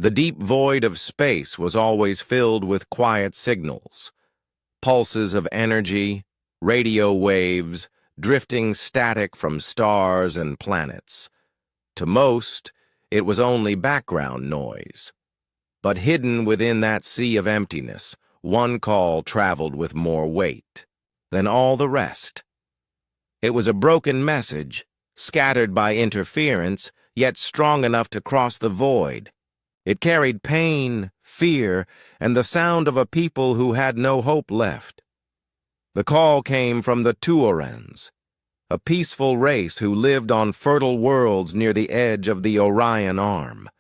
The deep void of space was always filled with quiet signals, pulses of energy, radio waves, drifting static from stars and planets. To most, it was only background noise. But hidden within that sea of emptiness, one call traveled with more weight than all the rest. It was a broken message, scattered by interference, yet strong enough to cross the void. It carried pain, fear, and the sound of a people who had no hope left. The call came from the Tuarans, a peaceful race who lived on fertile worlds near the edge of the Orion Arm.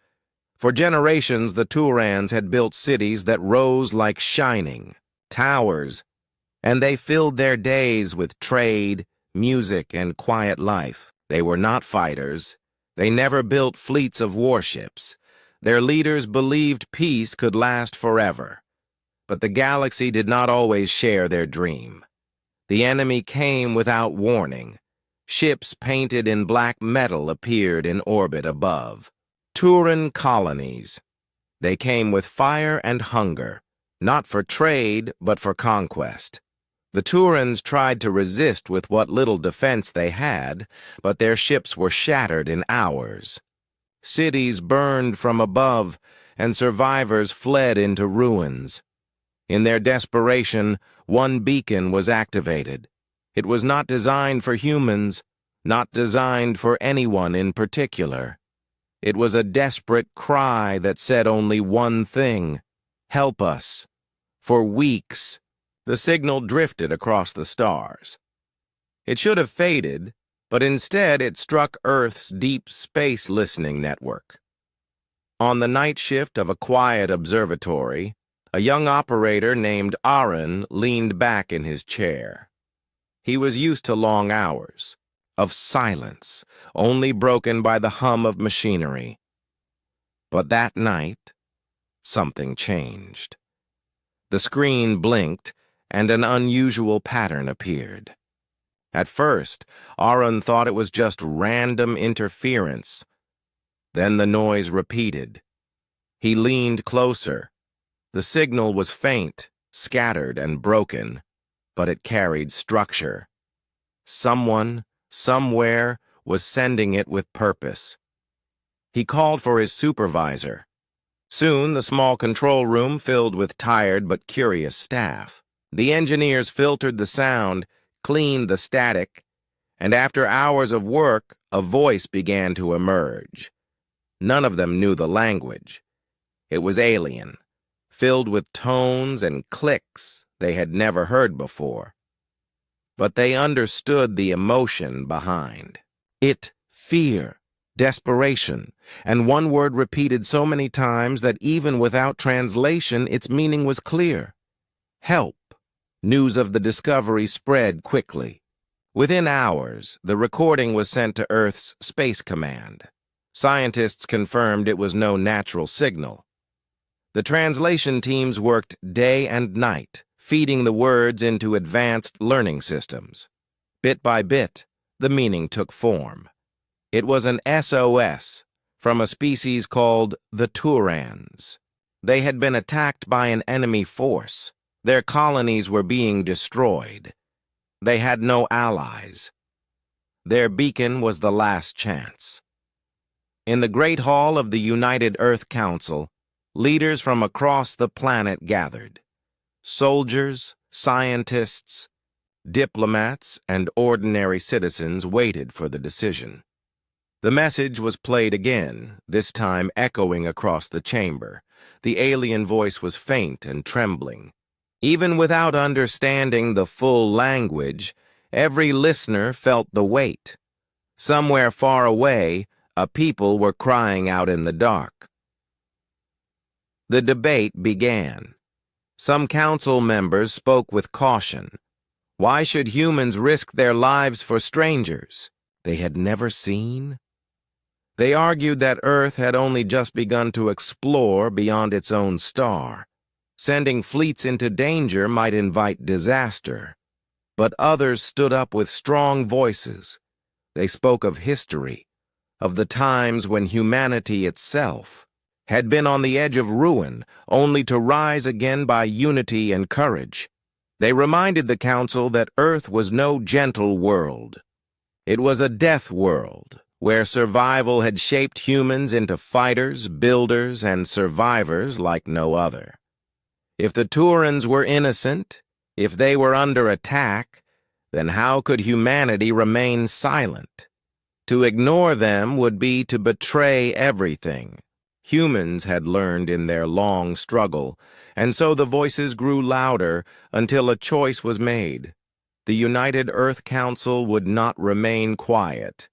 For generations, the Tuarans had built cities that rose like shining towers, and they filled their days with trade, music, and quiet life. They were not fighters. They never built fleets of warships. Their leaders believed peace could last forever. But the galaxy did not always share their dream. The enemy came without warning. Ships painted in black metal appeared in orbit above. Turan colonies. They came with fire and hunger, not for trade, but for conquest. The Turans tried to resist with what little defense they had, but their ships were shattered in hours. Cities burned from above, and survivors fled into ruins. In their desperation, one beacon was activated. It was not designed for humans, not designed for anyone in particular. It was a desperate cry that said only one thing: help us. For weeks, the signal drifted across the stars. It should have faded, but instead it struck Earth's deep space listening network. On the night shift of a quiet observatory, a young operator named Aaron leaned back in his chair. He was used to long hours, of silence, only broken by the hum of machinery. But that night, something changed. The screen blinked, and an unusual pattern appeared. At first, Aaron thought it was just random interference. Then the noise repeated. He leaned closer. The signal was faint, scattered, and broken, but it carried structure. Someone, somewhere, was sending it with purpose. He called for his supervisor. Soon, the small control room filled with tired but curious staff. The engineers filtered the sound, cleaned the static, and after hours of work, a voice began to emerge. None of them knew the language. It was alien, filled with tones and clicks they had never heard before. But they understood the emotion behind it: fear, desperation, and one word repeated so many times that even without translation its meaning was clear: help. News of the discovery spread quickly. Within hours, the recording was sent to Earth's Space Command. Scientists confirmed it was no natural signal. The translation teams worked day and night, feeding the words into advanced learning systems. Bit by bit, the meaning took form. It was an SOS from a species called the Turans. They had been attacked by an enemy force. Their colonies were being destroyed. They had no allies. Their beacon was the last chance. In the Great Hall of the United Earth Council, leaders from across the planet gathered. Soldiers, scientists, diplomats, and ordinary citizens waited for the decision. The message was played again, this time echoing across the chamber. The alien voice was faint and trembling. Even without understanding the full language, every listener felt the weight. Somewhere far away, a people were crying out in the dark. The debate began. Some council members spoke with caution. Why should humans risk their lives for strangers they had never seen? They argued that Earth had only just begun to explore beyond its own star. Sending fleets into danger might invite disaster. But others stood up with strong voices. They spoke of history, of the times when humanity itself had been on the edge of ruin, only to rise again by unity and courage. They reminded the Council that Earth was no gentle world. It was a death world, where survival had shaped humans into fighters, builders, and survivors like no other. If the Turans were innocent, if they were under attack, then how could humanity remain silent? To ignore them would be to betray everything. Humans had learned in their long struggle, and so the voices grew louder until a choice was made. The United Earth Council would not remain quiet.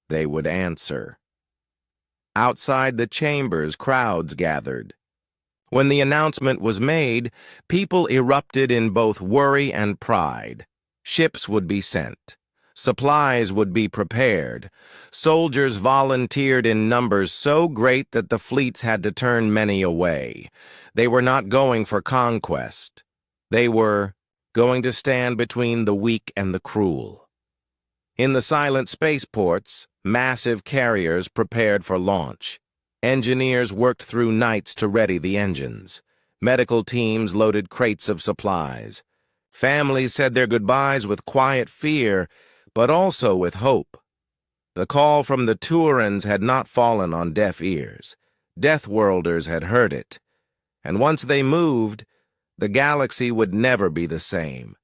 They would answer. Outside the chambers, crowds gathered. When the announcement was made, people erupted in both worry and pride. Ships would be sent. Supplies would be prepared. Soldiers volunteered in numbers so great that the fleets had to turn many away. They were not going for conquest. They were going to stand between the weak and the cruel. In the silent spaceports, massive carriers prepared for launch. Engineers worked through nights to ready the engines. Medical teams loaded crates of supplies. Families said their goodbyes with quiet fear, but also with hope. The call from the Turans had not fallen on deaf ears. Deathworlders had heard it. And once they moved, the galaxy would never be the same.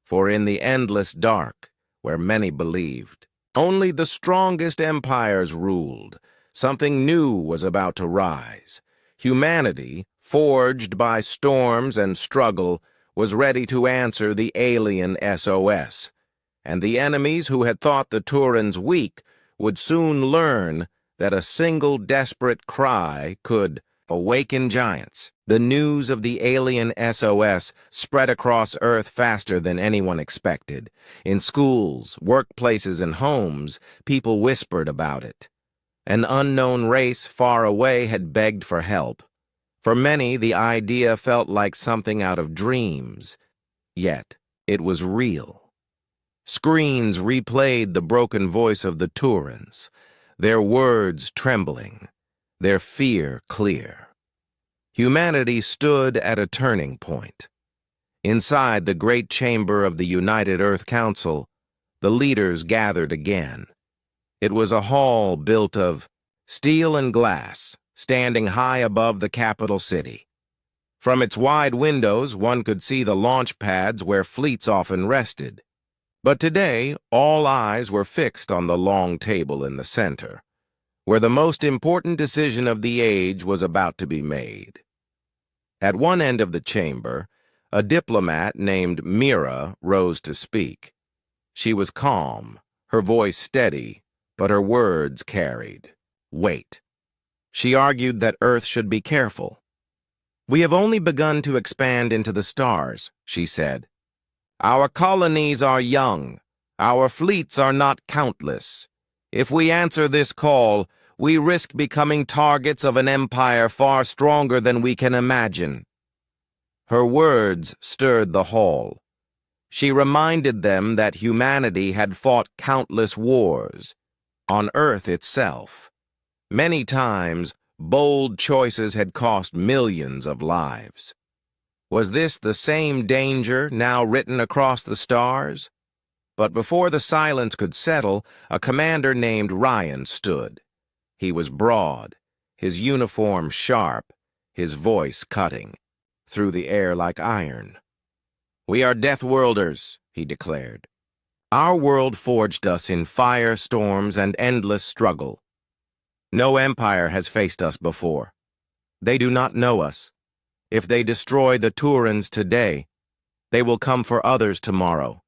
For in the endless dark, where many believed, only the strongest empires ruled. Something new was about to rise. Humanity, forged by storms and struggle, was ready to answer the alien SOS. And the enemies who had thought the Turans weak would soon learn that a single desperate cry could awaken giants. The news of the alien SOS spread across Earth faster than anyone expected. In schools, workplaces, and homes, people whispered about it. An unknown race far away had begged for help. For many, the idea felt like something out of dreams. Yet, it was real. Screens replayed the broken voice of the Turans, their words trembling, their fear clear. Humanity stood at a turning point. Inside the great chamber of the United Earth Council, the leaders gathered again. It was a hall built of steel and glass, standing high above the capital city. From its wide windows, one could see the launch pads where fleets often rested. But today, all eyes were fixed on the long table in the center, where the most important decision of the age was about to be made. At one end of the chamber, a diplomat named Mira rose to speak. She was calm, her voice steady, but her words carried weight. She argued that Earth should be careful. "We have only begun to expand into the stars," she said. "Our colonies are young. Our fleets are not countless. If we answer this call, we risk becoming targets of an empire far stronger than we can imagine." Her words stirred the hall. She reminded them that humanity had fought countless wars, on Earth itself. Many times, bold choices had cost millions of lives. Was this the same danger now written across the stars? But before the silence could settle, a commander named Ryan stood. He was broad, his uniform sharp, his voice cutting through the air like iron. "We are Deathworlders," he declared. "Our world forged us in fire, storms, and endless struggle. No empire has faced us before. They do not know us. If they destroy the Turans today, they will come for others tomorrow.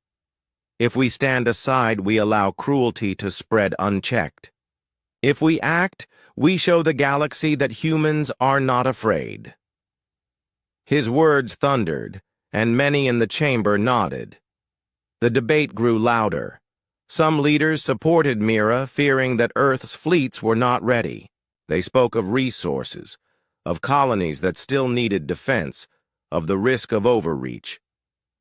If we stand aside, we allow cruelty to spread unchecked. If we act, we show the galaxy that humans are not afraid." His words thundered, and many in the chamber nodded. The debate grew louder. Some leaders supported Mira, fearing that Earth's fleets were not ready. They spoke of resources, of colonies that still needed defense, of the risk of overreach.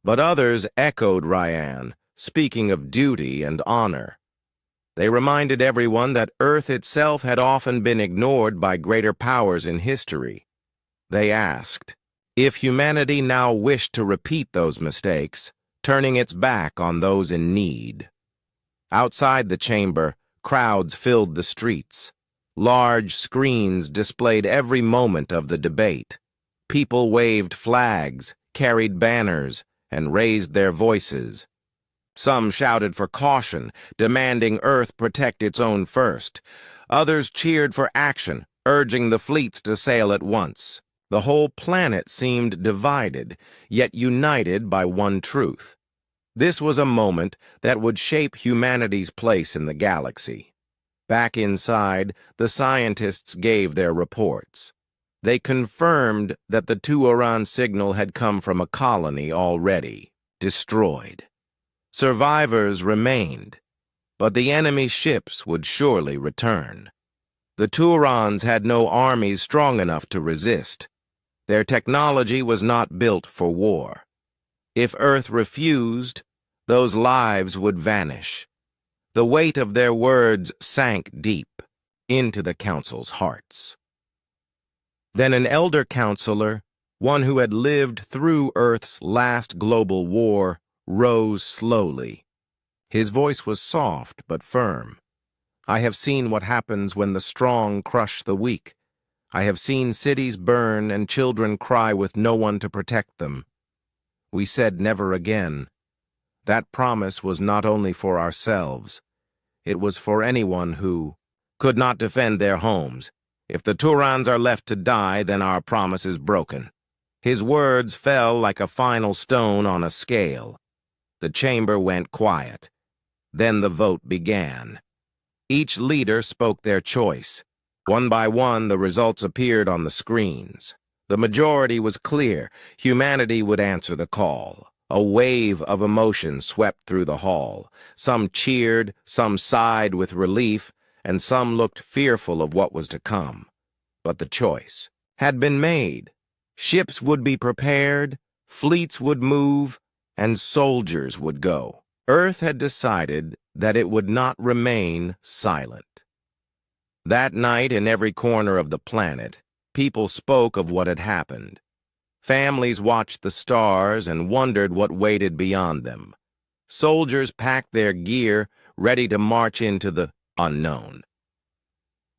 But others echoed Ryan, speaking of duty and honor. They reminded everyone that Earth itself had often been ignored by greater powers in history. They asked, if humanity now wished to repeat those mistakes, turning its back on those in need. Outside the chamber, crowds filled the streets. Large screens displayed every moment of the debate. People waved flags, carried banners, and raised their voices. Some shouted for caution, demanding Earth protect its own first. Others cheered for action, urging the fleets to sail at once. The whole planet seemed divided, yet united by one truth. This was a moment that would shape humanity's place in the galaxy. Back inside, the scientists gave their reports. They confirmed that the Tuaran signal had come from a colony already destroyed. Survivors remained, but the enemy ships would surely return. The Turans had no armies strong enough to resist. Their technology was not built for war. If Earth refused, those lives would vanish. The weight of their words sank deep into the council's hearts. Then an elder counselor, one who had lived through Earth's last global war, rose slowly. His voice was soft but firm. I have seen what happens when the strong crush the weak. I have seen cities burn and children cry with no one to protect them. We said never again. That promise was not only for ourselves. It was for anyone who could not defend their homes. If the Turans are left to die, then our promise is broken. His words fell like a final stone on a scale. The chamber went quiet. Then the vote began. Each leader spoke their choice. One by one, the results appeared on the screens. The majority was clear. Humanity would answer the call. A wave of emotion swept through the hall. Some cheered, some sighed with relief, and some looked fearful of what was to come. But the choice had been made. Ships would be prepared, fleets would move, and soldiers would go. Earth had decided that it would not remain silent. That night, in every corner of the planet, people spoke of what had happened. Families watched the stars and wondered what waited beyond them. Soldiers packed their gear, ready to march into the unknown.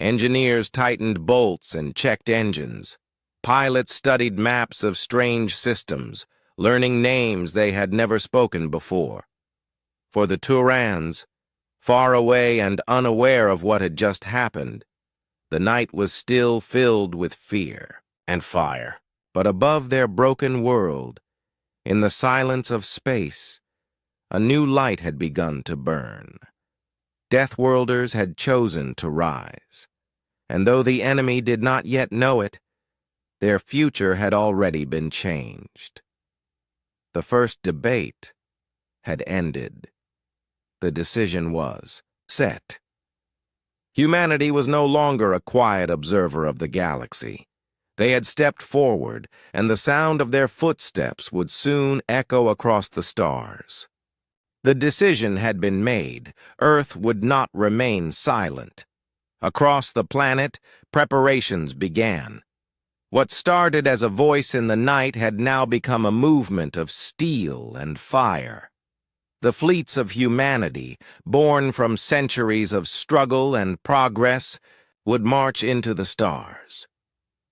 Engineers tightened bolts and checked engines. Pilots studied maps of strange systems, learning names they had never spoken before. For the Turans, far away and unaware of what had just happened, the night was still filled with fear and fire. But above their broken world, in the silence of space, a new light had begun to burn. Deathworlders had chosen to rise, and though the enemy did not yet know it, their future had already been changed. The first debate had ended. The decision was set. Humanity was no longer a quiet observer of the galaxy. They had stepped forward, and the sound of their footsteps would soon echo across the stars. The decision had been made. Earth would not remain silent. Across the planet, preparations began. What started as a voice in the night had now become a movement of steel and fire. The fleets of humanity, born from centuries of struggle and progress, would march into the stars.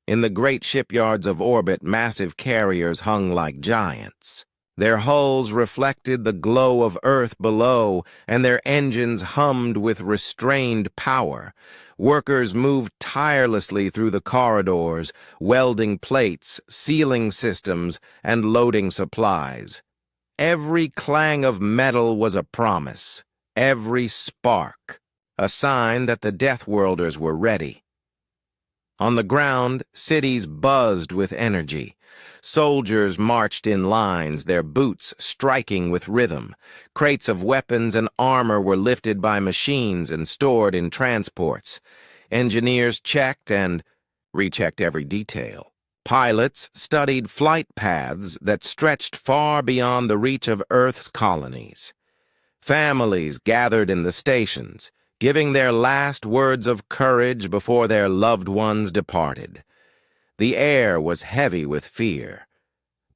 In the great shipyards of orbit, massive carriers hung like giants. Their hulls reflected the glow of Earth below, and their engines hummed with restrained power. Workers moved tirelessly through the corridors, welding plates, sealing systems, and loading supplies. Every clang of metal was a promise, every spark a sign that the Deathworlders were ready. On the ground, cities buzzed with energy. Soldiers marched in lines, their boots striking with rhythm. Crates of weapons and armor were lifted by machines and stored in transports. Engineers checked and rechecked every detail. Pilots studied flight paths that stretched far beyond the reach of Earth's colonies. Families gathered in the stations, giving their last words of courage before their loved ones departed. The air was heavy with fear,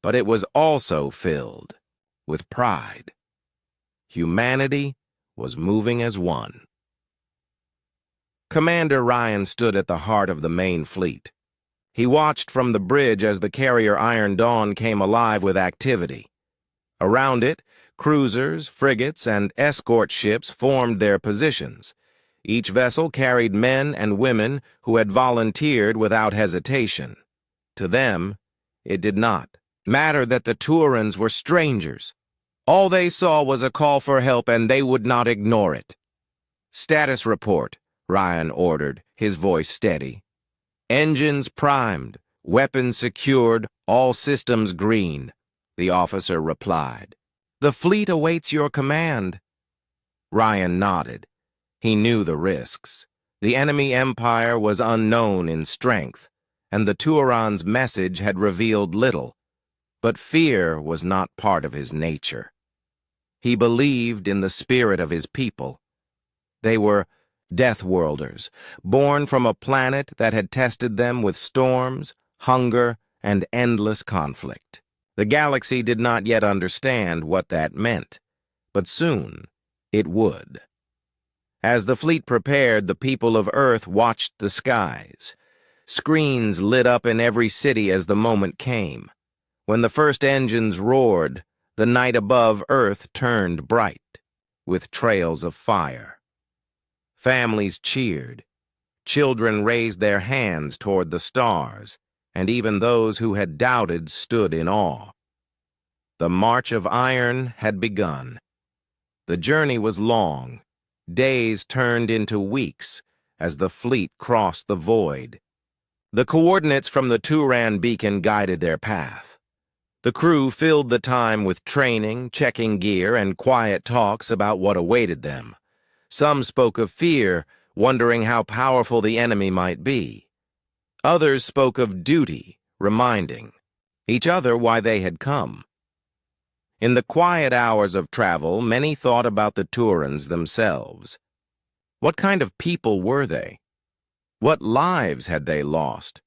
but it was also filled with pride. Humanity was moving as one. Commander Ryan stood at the heart of the main fleet. He watched from the bridge as the carrier Iron Dawn came alive with activity. Around it, cruisers, frigates, and escort ships formed their positions. Each vessel carried men and women who had volunteered without hesitation. To them, it did not matter that the Turans were strangers. All they saw was a call for help, and they would not ignore it. "Status report," Ryan ordered, his voice steady. "Engines primed, weapons secured, all systems green," the officer replied. "The fleet awaits your command." Ryan nodded. He knew the risks. The enemy empire was unknown in strength, and the Turans' message had revealed little. But fear was not part of his nature. He believed in the spirit of his people. They were Deathworlders, born from a planet that had tested them with storms, hunger, and endless conflict. The galaxy did not yet understand what that meant, but soon it would. As the fleet prepared, the people of Earth watched the skies. Screens lit up in every city as the moment came. When the first engines roared, the night above Earth turned bright, with trails of fire. Families cheered. Children raised their hands toward the stars, and even those who had doubted stood in awe. The March of Iron had begun. The journey was long. Days turned into weeks as the fleet crossed the void. The coordinates from the Turan beacon guided their path. The crew filled the time with training, checking gear, and quiet talks about what awaited them. Some spoke of fear, wondering how powerful the enemy might be. Others spoke of duty, reminding each other why they had come. In the quiet hours of travel, many thought about the Turans themselves. What kind of people were they? What lives had they lost?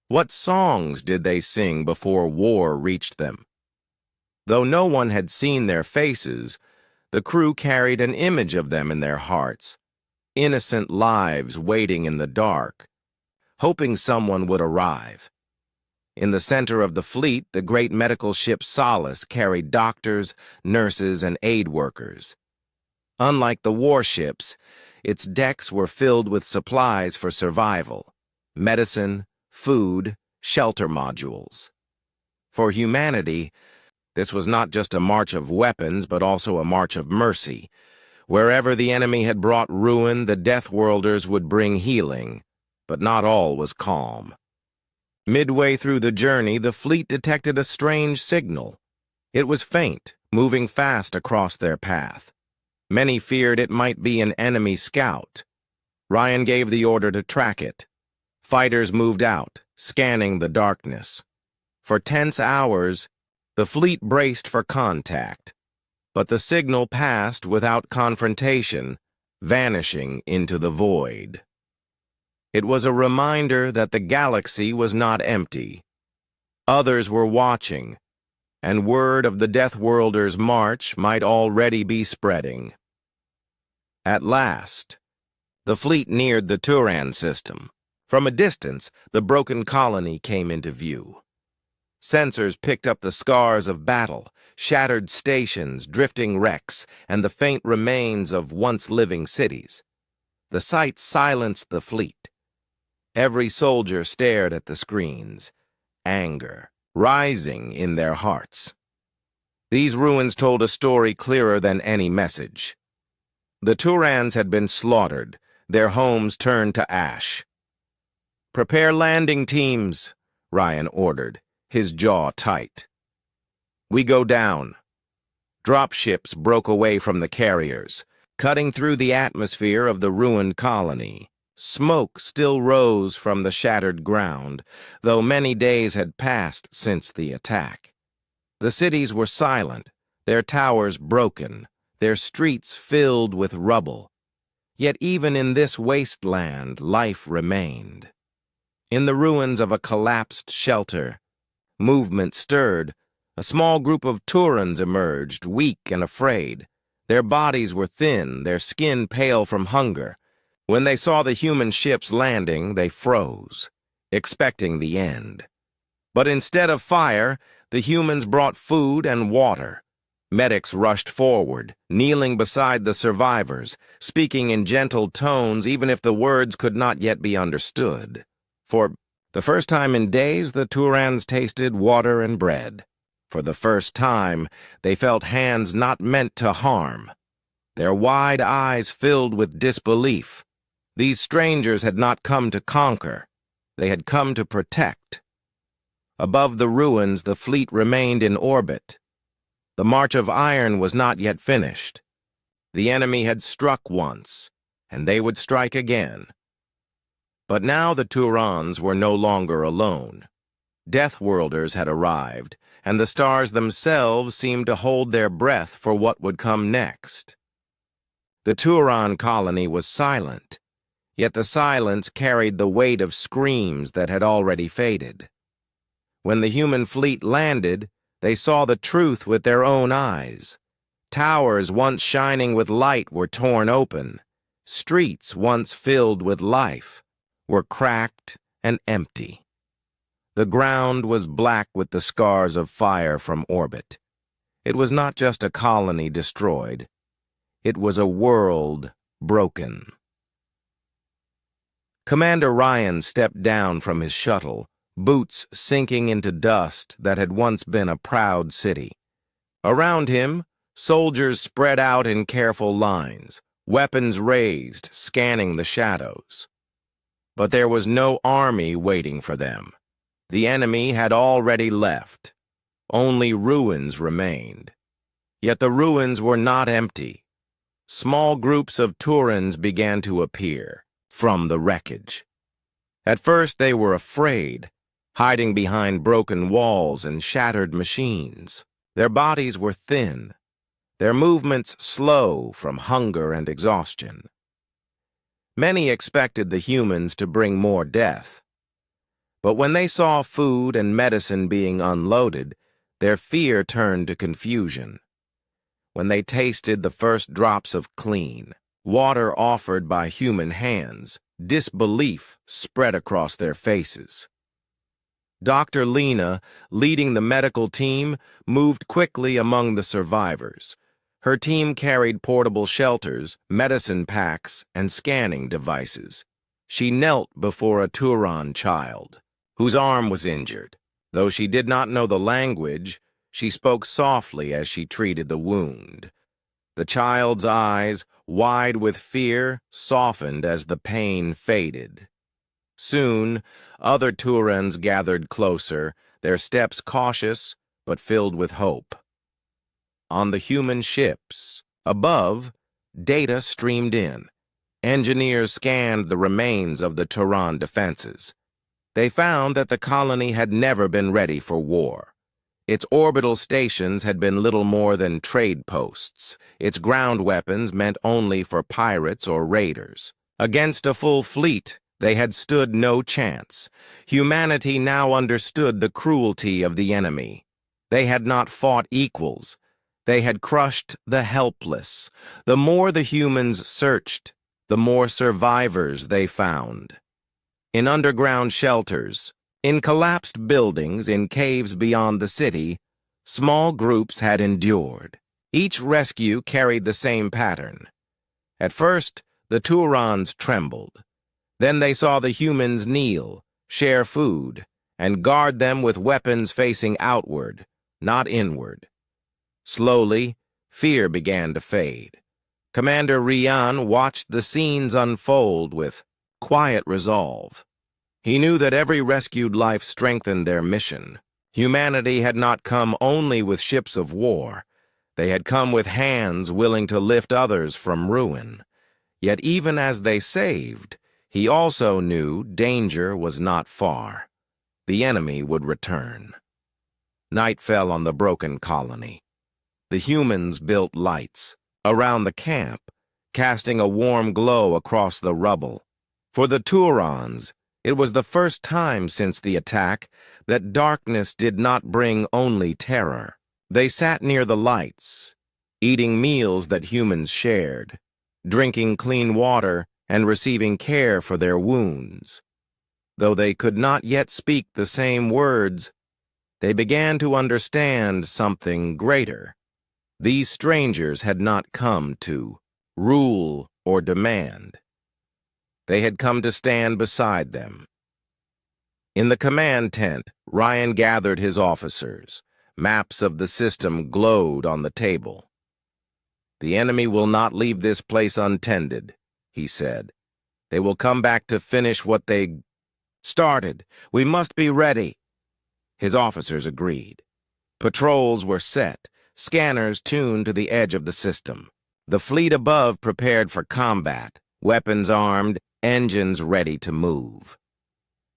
What songs did they sing before war reached them? Though no one had seen their faces, the crew carried an image of them in their hearts, innocent lives waiting in the dark, hoping someone would arrive. In the center of the fleet, the great medical ship Solace carried doctors, nurses, and aid workers. Unlike the warships, its decks were filled with supplies for survival: medicine, food, shelter modules. For humanity, this was not just a march of weapons, but also a march of mercy. Wherever the enemy had brought ruin, the Deathworlders would bring healing, but not all was calm. Midway through the journey, the fleet detected a strange signal. It was faint, moving fast across their path. Many feared it might be an enemy scout. Ryan gave the order to track it. Fighters moved out, scanning the darkness. For tense hours, the fleet braced for contact, but the signal passed without confrontation, vanishing into the void. It was a reminder that the galaxy was not empty. Others were watching, and word of the Deathworlders' march might already be spreading. At last, the fleet neared the Turan system. From a distance, the broken colony came into view. Sensors picked up the scars of battle, shattered stations, drifting wrecks, and the faint remains of once-living cities. The sight silenced the fleet. Every soldier stared at the screens, anger rising in their hearts. These ruins told a story clearer than any message. The Turans had been slaughtered, their homes turned to ash. "Prepare landing teams," Ryan ordered, his jaw tight. "We go down." Dropships broke away from the carriers, cutting through the atmosphere of the ruined colony. Smoke still rose from the shattered ground, though many days had passed since the attack. The cities were silent, their towers broken, their streets filled with rubble. Yet even in this wasteland, life remained. In the ruins of a collapsed shelter, movement stirred. A small group of Turans emerged, weak and afraid. Their bodies were thin, their skin pale from hunger. When they saw the human ships landing, they froze, expecting the end. But instead of fire, the humans brought food and water. Medics rushed forward, kneeling beside the survivors, speaking in gentle tones even if the words could not yet be understood. For the first time in days, the Turans tasted water and bread. For the first time, they felt hands not meant to harm. Their wide eyes filled with disbelief. These strangers had not come to conquer. They had come to protect. Above the ruins, the fleet remained in orbit. The March of Iron was not yet finished. The enemy had struck once, and they would strike again. But now the Turans were no longer alone. Deathworlders had arrived, and the stars themselves seemed to hold their breath for what would come next. The Turan colony was silent, yet the silence carried the weight of screams that had already faded. When the human fleet landed, they saw the truth with their own eyes. Towers once shining with light were torn open. Streets once filled with life were cracked and empty. The ground was black with the scars of fire from orbit. It was not just a colony destroyed. It was a world broken. Commander Ryan stepped down from his shuttle, boots sinking into dust that had once been a proud city. Around him, soldiers spread out in careful lines, weapons raised, scanning the shadows. But there was no army waiting for them. The enemy had already left. Only ruins remained. Yet the ruins were not empty. Small groups of Turans began to appear from the wreckage. At first they were afraid, hiding behind broken walls and shattered machines. Their bodies were thin, their movements slow from hunger and exhaustion. Many expected the humans to bring more death. But when they saw food and medicine being unloaded, their fear turned to confusion. When they tasted the first drops of clean water offered by human hands, disbelief spread across their faces. Dr. Lena, leading the medical team, moved quickly among the survivors. Her team carried portable shelters, medicine packs, and scanning devices. She knelt before a Turan child, whose arm was injured. Though she did not know the language, she spoke softly as she treated the wound. The child's eyes, wide with fear, softened as the pain faded. Soon, other Turans gathered closer, their steps cautious but filled with hope. On the human ships, above, data streamed in. Engineers scanned the remains of the Turan defenses. They found that the colony had never been ready for war. Its orbital stations had been little more than trade posts. Its ground weapons meant only for pirates or raiders. Against a full fleet, they had stood no chance. Humanity now understood the cruelty of the enemy. They had not fought equals. They had crushed the helpless. The more the humans searched, the more survivors they found. In underground shelters, in collapsed buildings, in caves beyond the city, small groups had endured. Each rescue carried the same pattern. At first, the Turans trembled. Then they saw the humans kneel, share food, and guard them with weapons facing outward, not inward. Slowly, fear began to fade. Commander Rian watched the scenes unfold with quiet resolve. He knew that every rescued life strengthened their mission. Humanity had not come only with ships of war. They had come with hands willing to lift others from ruin. Yet even as they saved, he also knew danger was not far. The enemy would return. Night fell on the broken colony. The humans built lights. Around the camp, casting a warm glow across the rubble. For the Turans, it was the first time since the attack that darkness did not bring only terror. They sat near the lights, eating meals that humans shared, drinking clean water and receiving care for their wounds. Though they could not yet speak the same words, they began to understand something greater. These strangers had not come to rule or demand. They had come to stand beside them. In the command tent, Ryan gathered his officers. Maps of the system glowed on the table. "The enemy will not leave this place untended," he said. "They will come back to finish what they started. We must be ready." His officers agreed. Patrols were set, scanners tuned to the edge of the system. The fleet above prepared for combat, weapons armed, engines ready to move.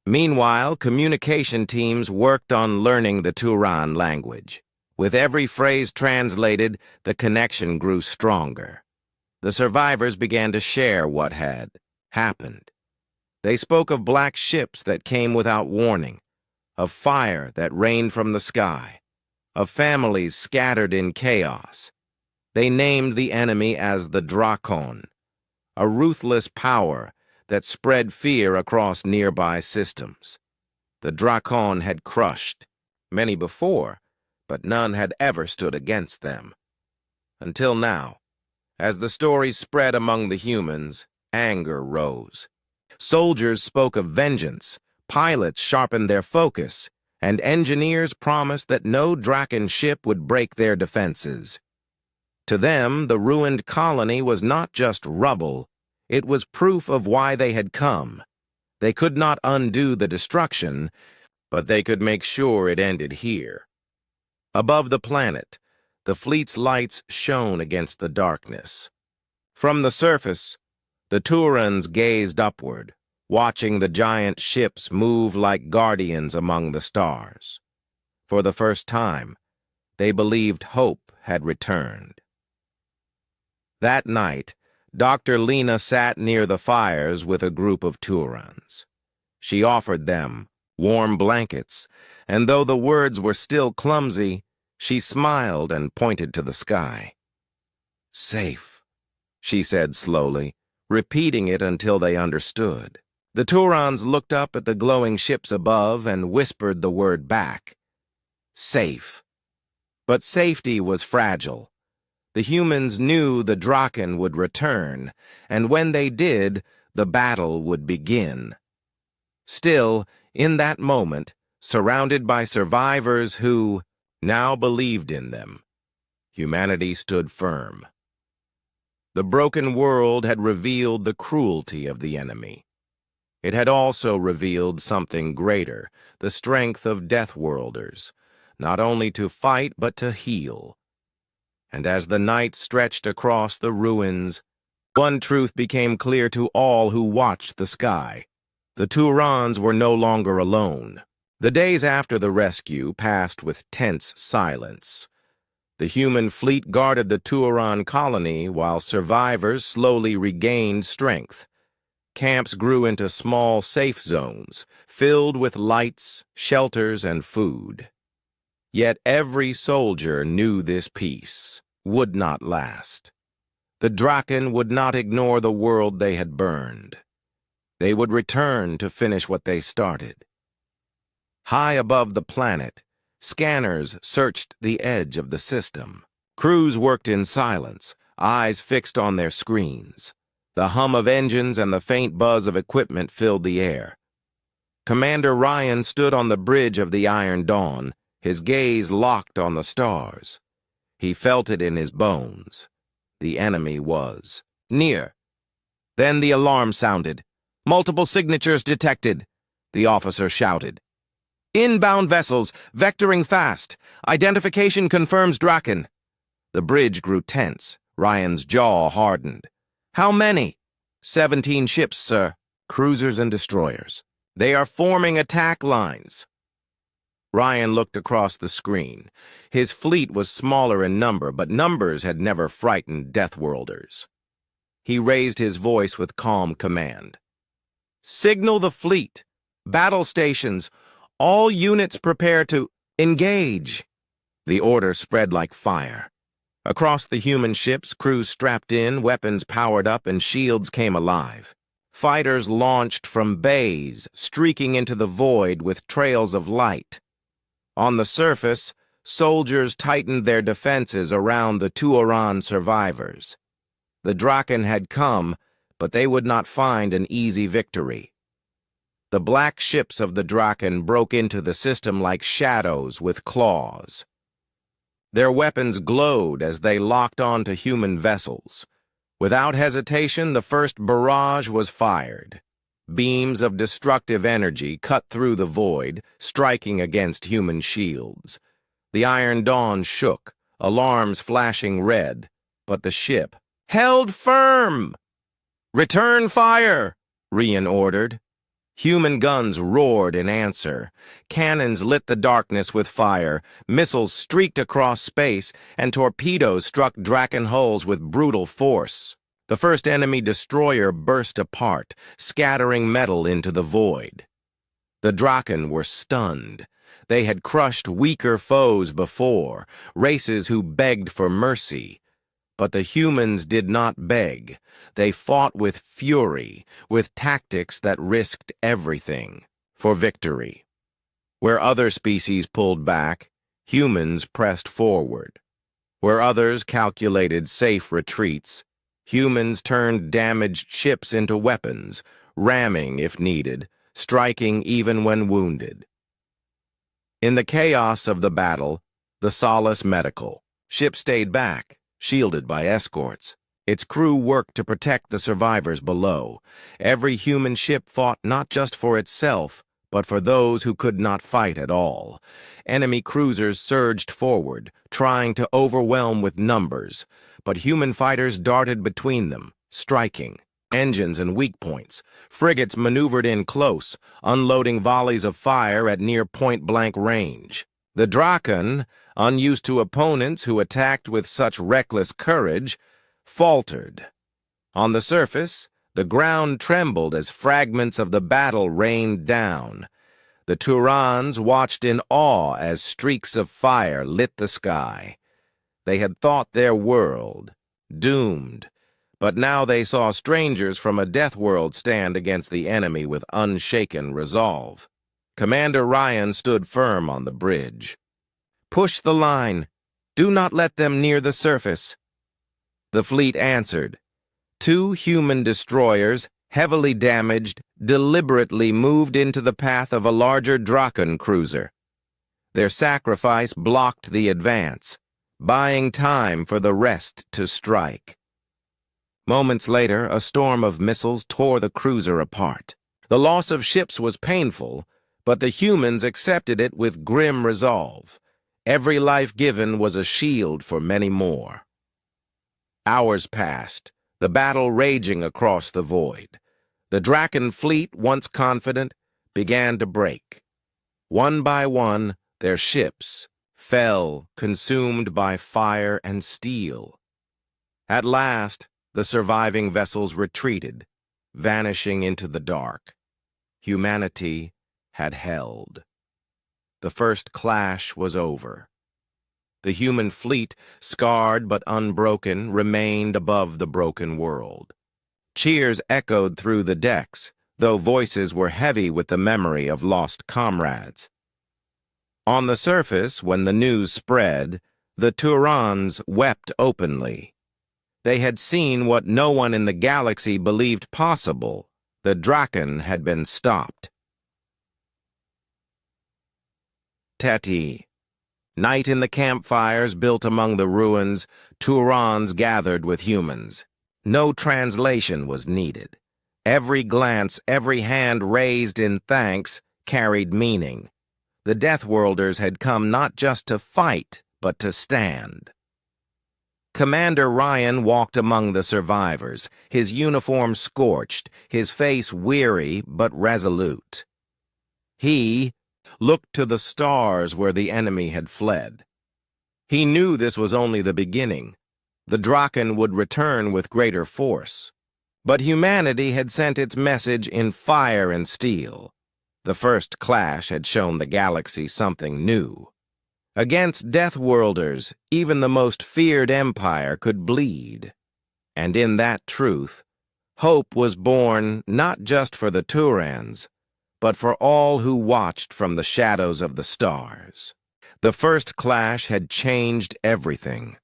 Meanwhile, communication teams worked on learning the Turan language. With every phrase translated, the connection grew stronger. The survivors began to share what had happened. They spoke of black ships that came without warning, of fire that rained from the sky, of families scattered in chaos. They named the enemy as the Drakon, a ruthless power that spread fear across nearby systems. The Drakon had crushed many before, but none had ever stood against them. Until now, as the stories spread among the humans, anger rose. Soldiers spoke of vengeance, pilots sharpened their focus, and engineers promised that no Draken ship would break their defenses. To them, the ruined colony was not just rubble, it was proof of why they had come. They could not undo the destruction, but they could make sure it ended here. Above the planet, the fleet's lights shone against the darkness. From the surface, the Turans gazed upward, watching the giant ships move like guardians among the stars. For the first time, they believed hope had returned. That night, Dr. Lena sat near the fires with a group of Turans. She offered them warm blankets, and though the words were still clumsy, she smiled and pointed to the sky. "Safe," she said slowly, repeating it until they understood. The Turans looked up at the glowing ships above and whispered the word back. Safe. But safety was fragile. The humans knew the Draken would return, and when they did, the battle would begin. Still, in that moment, surrounded by survivors who now believed in them, humanity stood firm. The broken world had revealed the cruelty of the enemy. It had also revealed something greater, the strength of Deathworlders, not only to fight but to heal. And as the night stretched across the ruins, one truth became clear to all who watched the sky. The Turans were no longer alone. The days after the rescue passed with tense silence. The human fleet guarded the Turan colony while survivors slowly regained strength. Camps grew into small safe zones, filled with lights, shelters, and food. Yet every soldier knew this peace would not last. The Draken would not ignore the world they had burned. They would return to finish what they started. High above the planet, scanners searched the edge of the system. Crews worked in silence, eyes fixed on their screens. The hum of engines and the faint buzz of equipment filled the air. Commander Ryan stood on the bridge of the Iron Dawn, his gaze locked on the stars. He felt it in his bones. The enemy was near. Then the alarm sounded. "Multiple signatures detected," the officer shouted. "Inbound vessels, vectoring fast. Identification confirms Draken." The bridge grew tense. Ryan's jaw hardened. "How many?" 17 ships, sir. Cruisers and destroyers. They are forming attack lines." Ryan looked across the screen. His fleet was smaller in number, but numbers had never frightened Deathworlders. He raised his voice with calm command. "Signal the fleet! Battle stations! All units prepare to engage!" The order spread like fire. Across the human ships, crews strapped in, weapons powered up, and shields came alive. Fighters launched from bays, streaking into the void with trails of light. On the surface, soldiers tightened their defenses around the Tuoran survivors. The Draken had come, but they would not find an easy victory. The black ships of the Draken broke into the system like shadows with claws. Their weapons glowed as they locked onto human vessels. Without hesitation, the first barrage was fired. Beams of destructive energy cut through the void, striking against human shields. The Iron Dawn shook, alarms flashing red, but the ship held firm. "Return fire!" Rian ordered. Human guns roared in answer. Cannons lit the darkness with fire, missiles streaked across space, and torpedoes struck Draken hulls with brutal force. The first enemy destroyer burst apart, scattering metal into the void. The Draken were stunned. They had crushed weaker foes before, races who begged for mercy. But the humans did not beg. They fought with fury, with tactics that risked everything for victory. Where other species pulled back, humans pressed forward. Where others calculated safe retreats, humans turned damaged ships into weapons, ramming if needed, striking even when wounded. In the chaos of the battle, the Solace Medical ship stayed back, shielded by escorts. Its crew worked to protect the survivors below. Every human ship fought not just for itself, but for those who could not fight at all. Enemy cruisers surged forward, trying to overwhelm with numbers, but human fighters darted between them, striking. Engines and weak points. Frigates maneuvered in close, unloading volleys of fire at near point-blank range. The Draken, unused to opponents who attacked with such reckless courage, faltered. On the surface, the ground trembled as fragments of the battle rained down. The Turans watched in awe as streaks of fire lit the sky. They had thought their world doomed, but now they saw strangers from a death world stand against the enemy with unshaken resolve. Commander Ryan stood firm on the bridge. "Push the line. Do not let them near the surface." The fleet answered. 2 human destroyers, heavily damaged, deliberately moved into the path of a larger Draken cruiser. Their sacrifice blocked the advance, buying time for the rest to strike. Moments later, a storm of missiles tore the cruiser apart. The loss of ships was painful, but the humans accepted it with grim resolve. Every life given was a shield for many more. Hours passed, the battle raging across the void. The Draken fleet, once confident, began to break. One by one, their ships fell, consumed by fire and steel. At last, the surviving vessels retreated, vanishing into the dark. Humanity had held. The first clash was over. The human fleet, scarred but unbroken, remained above the broken world. Cheers echoed through the decks, though voices were heavy with the memory of lost comrades. On the surface, when the news spread, the Turans wept openly. They had seen what no one in the galaxy believed possible. The Draken had been stopped. Teti. Night in the campfires built among the ruins, Turans gathered with humans. No translation was needed. Every glance, every hand raised in thanks, carried meaning. The Deathworlders had come not just to fight, but to stand. Commander Ryan walked among the survivors, his uniform scorched, his face weary but resolute. He looked to the stars where the enemy had fled. He knew this was only the beginning. The Draken would return with greater force. But humanity had sent its message in fire and steel. The first clash had shown the galaxy something new. Against Deathworlders, even the most feared empire could bleed. And in that truth, hope was born not just for the Turans, but for all who watched from the shadows of the stars. The first clash had changed everything.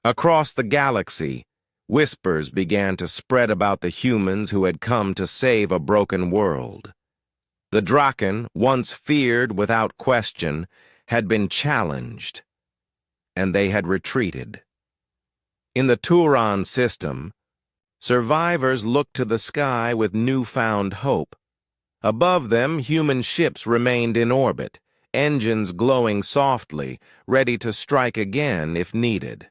Across the galaxy, whispers began to spread about the humans who had come to save a broken world. The Draken, once feared without question, had been challenged, and they had retreated. In the Turan system, survivors looked to the sky with newfound hope. Above them, human ships remained in orbit, engines glowing softly, ready to strike again if needed.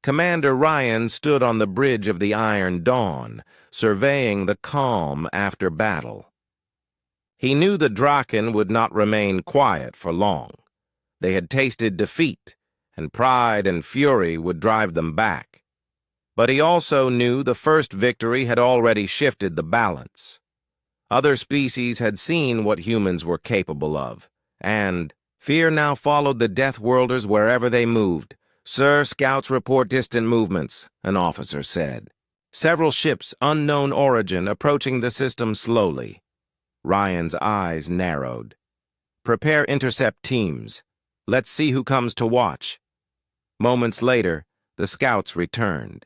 Commander Ryan stood on the bridge of the Iron Dawn, surveying the calm after battle. He knew the Draken would not remain quiet for long. They had tasted defeat, and pride and fury would drive them back. But he also knew the first victory had already shifted the balance. Other species had seen what humans were capable of, and fear now followed the Deathworlders wherever they moved. "Sir, scouts report distant movements," an officer said. Several ships, unknown origin, approaching the system slowly. Ryan's eyes narrowed. "Prepare intercept teams. Let's see who comes to watch." Moments later, the scouts returned.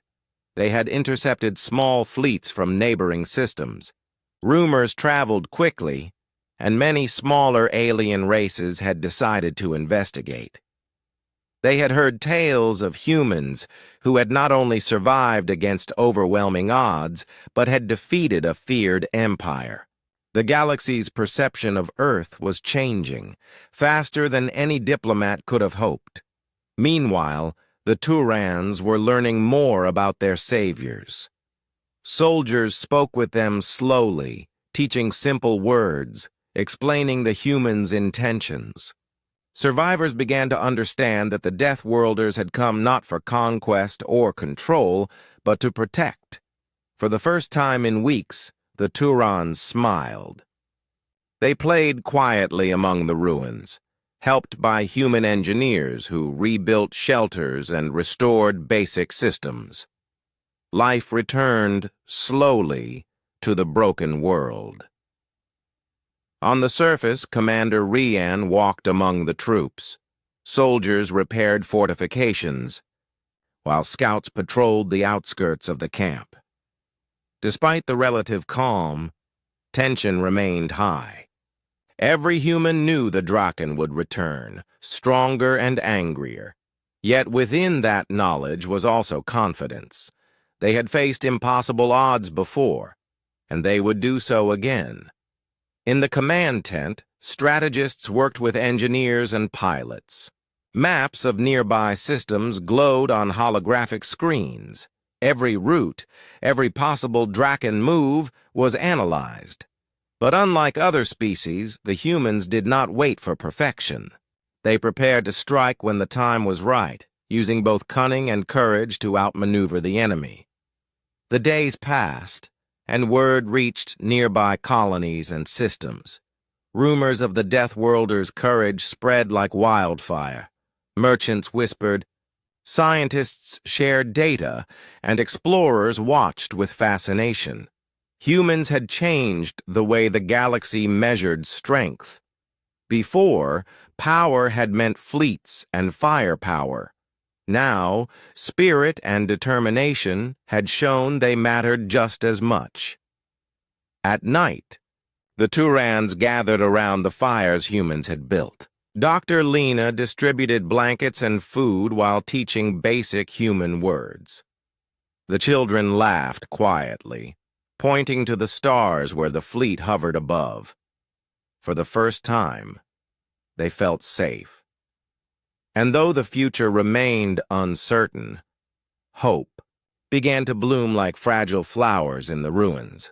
They had intercepted small fleets from neighboring systems. Rumors traveled quickly, and many smaller alien races had decided to investigate. They had heard tales of humans who had not only survived against overwhelming odds, but had defeated a feared empire. The galaxy's perception of Earth was changing, faster than any diplomat could have hoped. Meanwhile, the Turans were learning more about their saviors. Soldiers spoke with them slowly, teaching simple words, explaining the humans' intentions. Survivors began to understand that the Deathworlders had come not for conquest or control, but to protect. For the first time in weeks, the Turans smiled. They played quietly among the ruins, helped by human engineers who rebuilt shelters and restored basic systems. Life returned slowly to the broken world. On the surface, Commander Ryan walked among the troops. Soldiers repaired fortifications, while scouts patrolled the outskirts of the camp. Despite the relative calm, tension remained high. Every human knew the Draken would return, stronger and angrier. Yet within that knowledge was also confidence. They had faced impossible odds before, and they would do so again. In the command tent, strategists worked with engineers and pilots. Maps of nearby systems glowed on holographic screens. Every route, every possible Draken move was analyzed. But unlike other species, the humans did not wait for perfection. They prepared to strike when the time was right, using both cunning and courage to outmaneuver the enemy. The days passed, and word reached nearby colonies and systems. Rumors of the Deathworlders' courage spread like wildfire. Merchants whispered, scientists shared data, and explorers watched with fascination. Humans had changed the way the galaxy measured strength. Before, power had meant fleets and firepower. Now, spirit and determination had shown they mattered just as much. At night, the Turans gathered around the fires humans had built. Dr. Lena distributed blankets and food while teaching basic human words. The children laughed quietly, pointing to the stars where the fleet hovered above. For the first time, they felt safe. And though the future remained uncertain, hope began to bloom like fragile flowers in the ruins.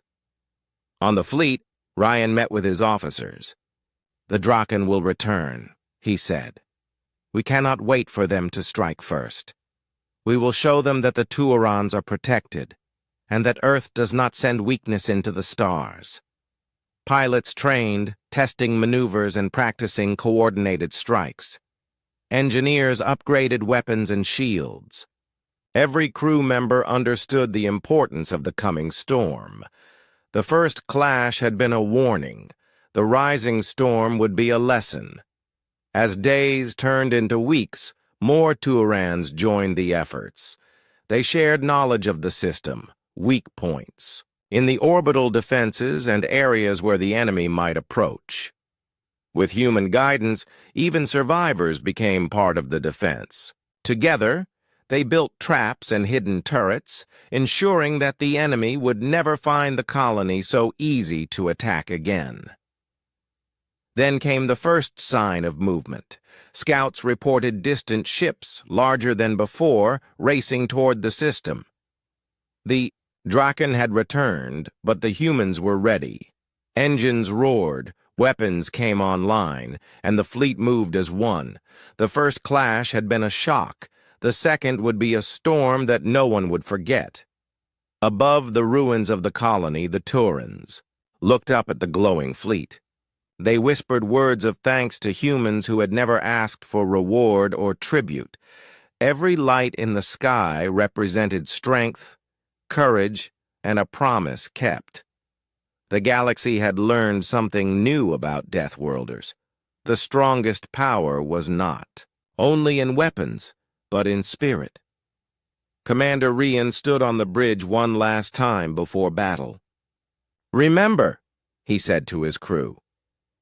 On the fleet, Ryan met with his officers. "The Draken will return," he said. "We cannot wait for them to strike first. We will show them that the Turans are protected, and that Earth does not send weakness into the stars. Pilots trained, testing maneuvers and practicing coordinated strikes. Engineers upgraded weapons and shields. Every crew member understood the importance of the coming storm. The first clash had been a warning. The rising storm would be a lesson. As days turned into weeks, more Tuarans joined the efforts. They shared knowledge of the system, weak points, in the orbital defenses and areas where the enemy might approach. With human guidance, even survivors became part of the defense. Together, they built traps and hidden turrets, ensuring that the enemy would never find the colony so easy to attack again. Then came the first sign of movement. Scouts reported distant ships, larger than before, racing toward the system. The Draken had returned, but the humans were ready. Engines roared, weapons came online, and the fleet moved as one. The first clash had been a shock. The second would be a storm that no one would forget. Above the ruins of the colony, the Tuarans looked up at the glowing fleet. They whispered words of thanks to humans who had never asked for reward or tribute. Every light in the sky represented strength, courage, and a promise kept. The galaxy had learned something new about Deathworlders. The strongest power was not only in weapons, but in spirit. Commander Rian stood on the bridge one last time before battle. "Remember," he said to his crew,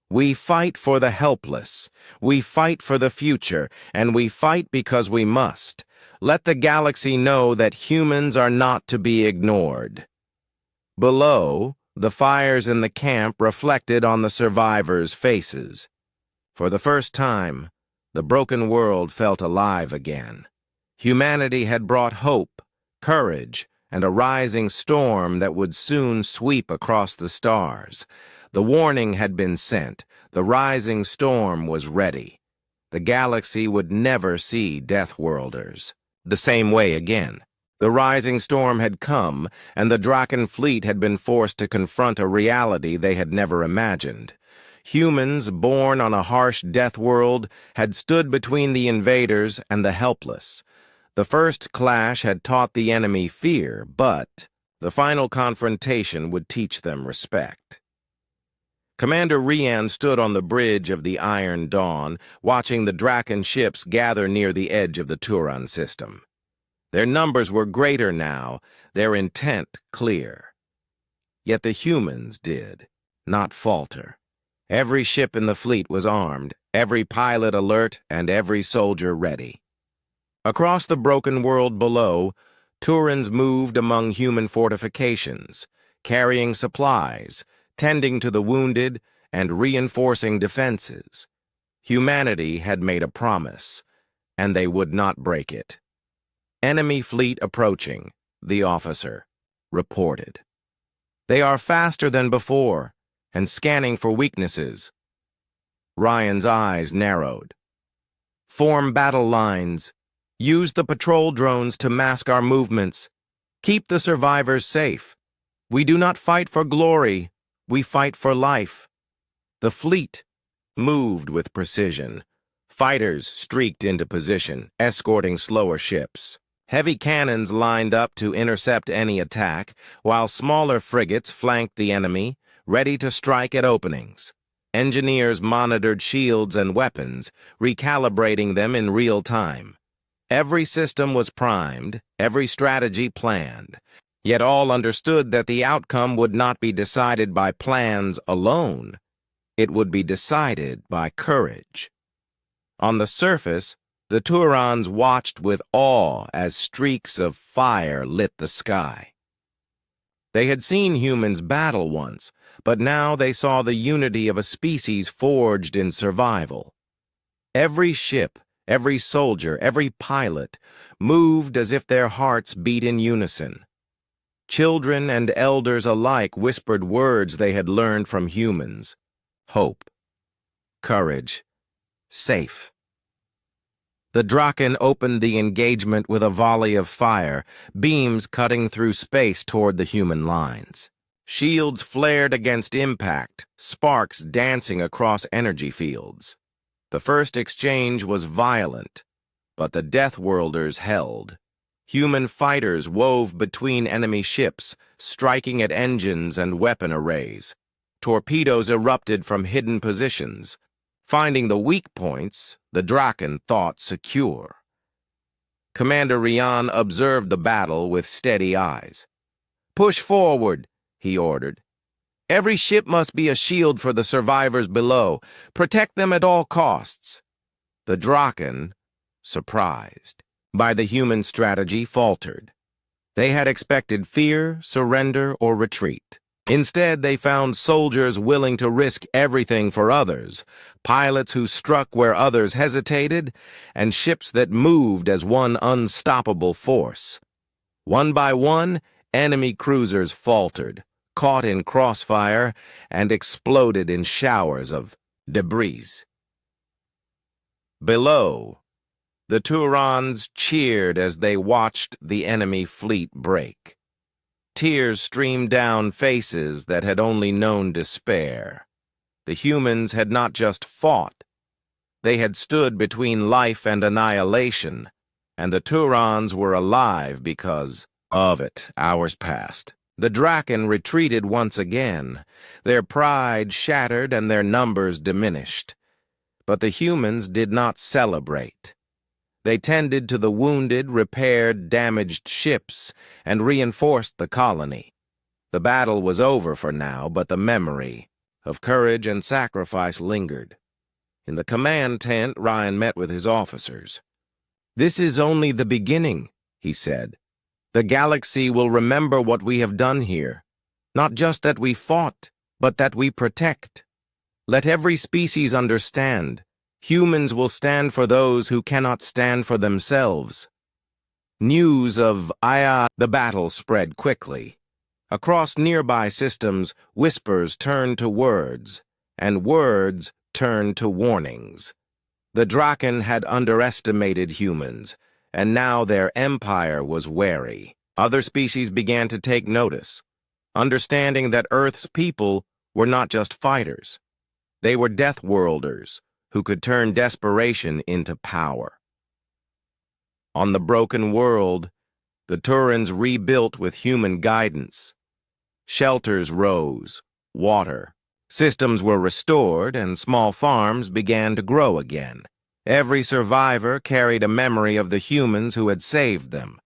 "we fight for the helpless, we fight for the future, and we fight because we must. Let the galaxy know that humans are not to be ignored." Below, the fires in the camp reflected on the survivors' faces. For the first time, the broken world felt alive again. Humanity had brought hope, courage, and a rising storm that would soon sweep across the stars. The warning had been sent. The rising storm was ready. The galaxy would never see Deathworlders the same way again. The rising storm had come, and the Draken fleet had been forced to confront a reality they had never imagined. Humans, born on a harsh death world, had stood between the invaders and the helpless. The first clash had taught the enemy fear, but the final confrontation would teach them respect. Commander Rian stood on the bridge of the Iron Dawn, watching the Draken ships gather near the edge of the Turan system. Their numbers were greater now, their intent clear. Yet the humans did not falter. Every ship in the fleet was armed, every pilot alert, and every soldier ready. Across the broken world below, Turans moved among human fortifications, carrying supplies, tending to the wounded, and reinforcing defenses. Humanity had made a promise, and they would not break it. "Enemy fleet approaching," the officer reported. "They are faster than before, and scanning for weaknesses." Ryan's eyes narrowed. "Form battle lines. Use the patrol drones to mask our movements. Keep the survivors safe. We do not fight for glory, we fight for life." The fleet moved with precision. Fighters streaked into position, escorting slower ships. Heavy cannons lined up to intercept any attack, while smaller frigates flanked the enemy, ready to strike at openings. Engineers monitored shields and weapons, recalibrating them in real time. Every system was primed, every strategy planned, yet all understood that the outcome would not be decided by plans alone. It would be decided by courage. On the surface, the Turans watched with awe as streaks of fire lit the sky. They had seen humans battle once, but now they saw the unity of a species forged in survival. Every ship, every soldier, every pilot moved as if their hearts beat in unison. Children and elders alike whispered words they had learned from humans: hope, courage, safe. The Draken opened the engagement with a volley of fire, beams cutting through space toward the human lines. Shields flared against impact, sparks dancing across energy fields. The first exchange was violent, but the Deathworlders held. Human fighters wove between enemy ships, striking at engines and weapon arrays. Torpedoes erupted from hidden positions. Finding the weak points, the Draken thought secure. Commander Rian observed the battle with steady eyes. "Push forward," he ordered. "Every ship must be a shield for the survivors below. Protect them at all costs." The Draken, surprised by the human strategy, faltered. They had expected fear, surrender, or retreat. Instead, they found soldiers willing to risk everything for others, pilots who struck where others hesitated, and ships that moved as one unstoppable force. One by one, enemy cruisers faltered, caught in crossfire, and exploded in showers of debris. Below, the Turans cheered as they watched the enemy fleet break. Tears streamed down faces that had only known despair. The humans had not just fought. They had stood between life and annihilation, and the Turans were alive because of it. Hours passed. The Draken retreated once again, their pride shattered and their numbers diminished. But the humans did not celebrate. They tended to the wounded, repaired, damaged ships, and reinforced the colony. The battle was over for now, but the memory of courage and sacrifice lingered. In the command tent, Ryan met with his officers. "This is only the beginning," he said. "The galaxy will remember what we have done here. Not just that we fought, but that we protect. Let every species understand. Humans will stand for those who cannot stand for themselves." News of the battle spread quickly. Across nearby systems, whispers turned to words, and words turned to warnings. The Draken had underestimated humans, and now their empire was wary. Other species began to take notice, understanding that Earth's people were not just fighters. They were Deathworlders, who could turn desperation into power. On the broken world, the Turans rebuilt with human guidance. Shelters rose, water. Systems were restored, and small farms began to grow again. Every survivor carried a memory of the humans who had saved them.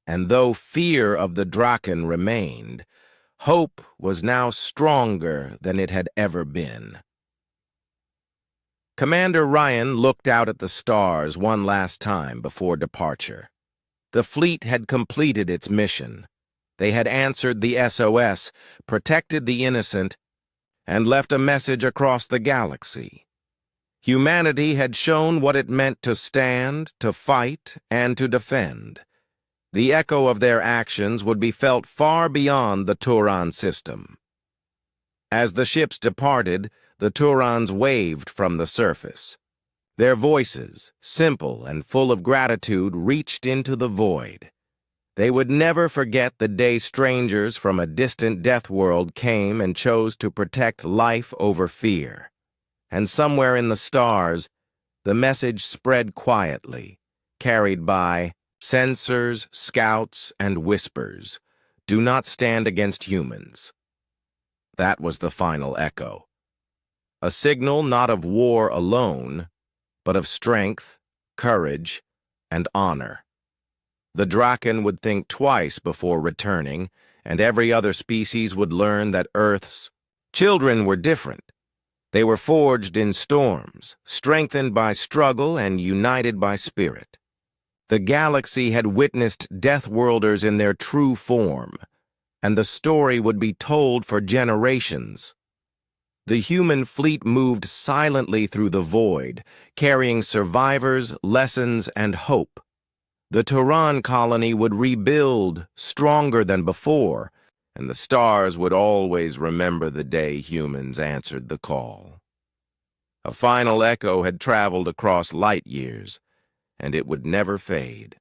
And though fear of the Draken remained, hope was now stronger than it had ever been. Commander Ryan looked out at the stars one last time before departure. The fleet had completed its mission. They had answered the SOS, protected the innocent, and left a message across the galaxy. Humanity had shown what it meant to stand, to fight, and to defend. The echo of their actions would be felt far beyond the Turan system. As the ships departed, the Turans waved from the surface. Their voices, simple and full of gratitude, reached into the void. They would never forget the day strangers from a distant death world came and chose to protect life over fear. And somewhere in the stars, the message spread quietly, carried by sensors, scouts, and whispers. "Do not stand against humans." That was the final echo. A signal not of war alone, but of strength, courage, and honor. The Draken would think twice before returning, and every other species would learn that Earth's children were different. They were forged in storms, strengthened by struggle, and united by spirit. The galaxy had witnessed Deathworlders in their true form, and the story would be told for generations. The human fleet moved silently through the void, carrying survivors, lessons, and hope. The Turan colony would rebuild stronger than before, and the stars would always remember the day humans answered the call. A final echo had traveled across light years. and it would never fade.